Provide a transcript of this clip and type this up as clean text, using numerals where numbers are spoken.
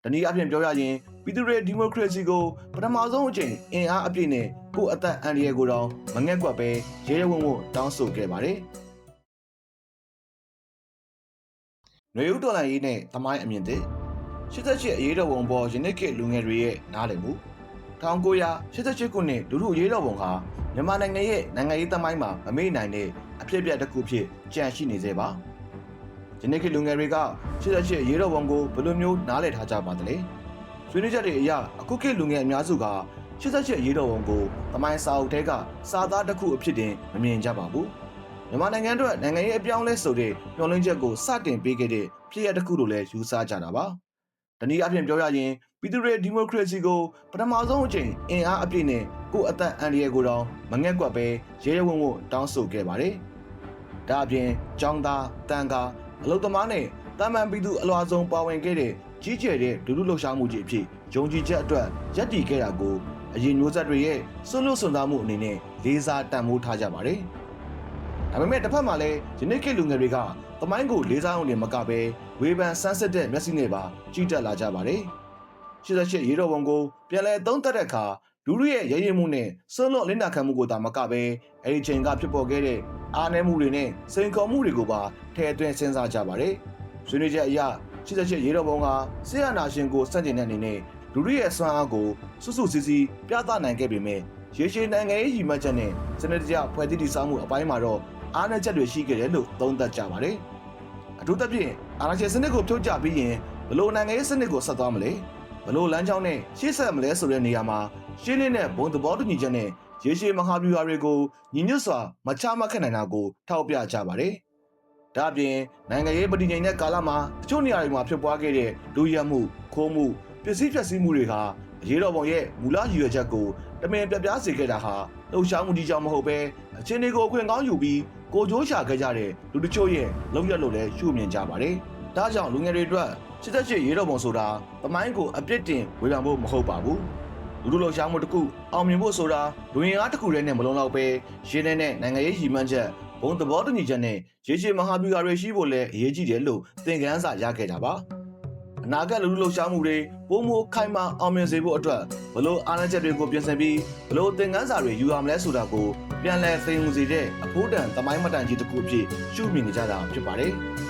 တနည်းအားဖြင့်ပြောရရင်ပြည်သူတွေဒီမိုကရေစီကိုပထမဆုံးအကြိမ်အင်အားအပြည့်နဲ့ကိုယ့်အသက်အန္တရာယ်ကိုတောင်မငဲ့ကွက်ပဲရဲရဲဝံ့ဝံ့တောင်းဆိုခဲ့ပါတယ်။နွေဦးတော်လှန်ရေးနဲ့သမိုင်းအမြင့်သစ်88အရေးတော်ပုံပေါ်ယနေ့ခေတ်လူငယ်တွေရဲ့နားလည်မှု1988ခုနှစ်လူထုအရေးတော်ပုံဟာမြန်မာနိုင်ငံရဲ့နိုင်ငံရေးသမိုင်းမှာမမေ့နိုင်တဲ့အဖြစ်အပျက်တစ်ခုဖြစ်ကြန့်ရှိနေသေးပါ။ယနေ့ခေတ်လူငယ်တွေက88အရေးတော်ပုံကိုဘယ်လိုမျိုးနားလည်ထားကြပါသလဲ။ဆွေးနွေးချက်တွေအရအခုခေတ်လူငယ်အများစုက88အရေးတော်ပုံကိုသမိုင်းစာအုပ်ထဲကစာသားတစ်ခုအဖြစ်တင်မမြင်ကြပါဘူး။မြန်မာနိုင်ငံအတွက်နိုင်ငံရေးအပြောင်းလဲဆိုတဲ့မျှော်လင့်ချက်ကိုစတင်ပေးခဲ့တဲ့ဖြစ်ရပ်တစ်ခုလို့လည်းယူဆကြတာပါ။တနည်းအားဖြင့်ပြောရရင်ပြည်သူတွေဒီမိုကရေစီကိုပထမဆုံးအကြိမ်အင်အားအပြည့်နဲ့ကိုယ့်အသက်အန္တရာယ်ကိုတောင်မငဲ့ကွက်ပဲရဲရဲဝံ့ဝံ့တောင်းဆိုခဲ့ပါတယ်။ဒါအပြင်ကျောင်းသားတန်ခါအလုပ်သမားနဲ့တာမန်ပြည်သူအလွှာဆုံးပါဝင်ခဲ့တဲ့ကြီးကျယ်တဲ့လူထုလှုပ်ရှားမှုကြီးအဖြစ်ယုံကြည်ချက်အတွက်ရပ်တည်ခဲ့တာကိုအရင်မျိုးဆက်တွေရဲ့စွန့်လွတ်စွန့်စားမှုအနေနဲ့လေးစားတန်ဖိုးထားကြပါတယ်။ဒါပေမဲ့တစ်ဖက်မှာလည်းယနေ့ခေတ်လူငယ်တွေကသမိုင်းကိုလေးစားအောင်နေမကပဲဝေဖန်ဆန်းစစ်တဲ့မျက်စိနဲ့ပါကြည့်တက်လာကြပါတယ်။88ရေတော်ပုံကိုပြန်လည်သုံးသပ်တဲ့အခါလူထုရဲ့ရည်ရည်မှုနဲ့စွန့်လွတ်လင်းနာခံမှုကိုသာမကပဲအဲဒီချိန်ကဖြစ်ပေါ်ခဲ့တဲ့အားနည်းမှုတွေနဲ့စိန်ခေါ်မှုတွေကိုပါထည့်သွင်းစဉ်းစားကြပါတယ်။ဆွေးနွေးချက်အရ88ရေတော်ပုံကဆရာနာရှင်ကိုစန့်ကျင်တဲ့အနေနဲ့လူထုရဲ့စွမ်းအားကိုစွစွစီစီပြသနိုင်ခဲ့ပေမဲ့ရေရှည်နိုင်ငံရေးရည်မှတ်ချက်နဲ့စနစ်တကျဖွဲ့စည်းတည်ဆောက်မှုအပိုင်းမှာတော့အားနည်းချက်တွေရှိခဲ့တယ်လို့သုံးသပ်ကြပါတယ်။အထူးသဖြင့်အာဏာရှင်စနစ်ကိုဖြုတ်ချပြီးရင်ဘလို့နိုင်ငံရေးစနစ်ကိုဆက်သွားမလဲဘလို့လမ်းကြောင်းနဲ့ရှေ့ဆက်မလဲဆိုတဲ့နေရာမှာရှင်းလင်းတဲ့ဘုံသဘောတူညီချက်နဲ့ရေရှည်မဟာဗျူဟာတွေကိုညီညွတ်စွာမချမှတ်ခဲ့နိုင်တာကိုထောက်ပြကြပါတယ်။ဒါ့အပြင်နိုင်ငံရေးပြည်ငြိမ်တဲ့ကာလမှာတချို့နေရာတွေမှာဖြစ်ပွားခဲ့တဲ့လူရဲမှုခိုးမှုပစ္စည်းဖြတ်စည်းမှုတွေဟာအရေးတော်ပုံရဲ့မူလရည်ရွယ်ချက်ကိုတမင်ပြပြစေခဲ့တာဟာလှုပ်ရှားမှုကြီးကြောင့်မဟုတ်ပဲအချင်းတွေကိုအခွင့်ကောင်းယူပြီးကိုကြိုးရှာခဲ့ကြတဲ့လူတချို့ရဲ့လုံရက်လို့လည်းရှုမြင်ကြပါတယ်။ဒါကြောင့်လူငယ်တွေအတွက်88ရေတော်ပုံဆိုတာသမိုင်းကိုအပြစ်တင်ဝေဖန်ဖို့မဟုတ်ပါဘူး။လူလူလှုပ်ရှားမှုတစ်ခုအောင်မြင်ဖို့ဆိုတာလူရင်းအားတစ်ခုတည်းနဲ့မလုံလောက်ပဲရင်းတဲ့နိုင်ငံရေးရည်မှန်းချက်ဘုံသဘောတူညီချက်နဲ့ရေရှည်မဟာဗျူဟာတွေရှိဖို့လည်းအရေးကြီးတယ်လို့သင်ခန်းစာရခဲ့တာပါ။အနာဂတ်လူလူလှုပ်ရှားမှုတွေပုံမခိုင်မာအောင်မြင်စေဖို့အတွက်ဘလို့အားနည်းချက်တွေကိုပြင်ဆင်ပြီးဘလို့သင်ခန်းစာတွေယူရမလဲဆိုတာကိုပြန်လည်သိသိစေတဲ့အဖို့တန်သမိုင်းမတန်ကြီးတစ်ခုအဖြစ်ရှုမြင်နေကြတာဖြစ်ပါတယ်။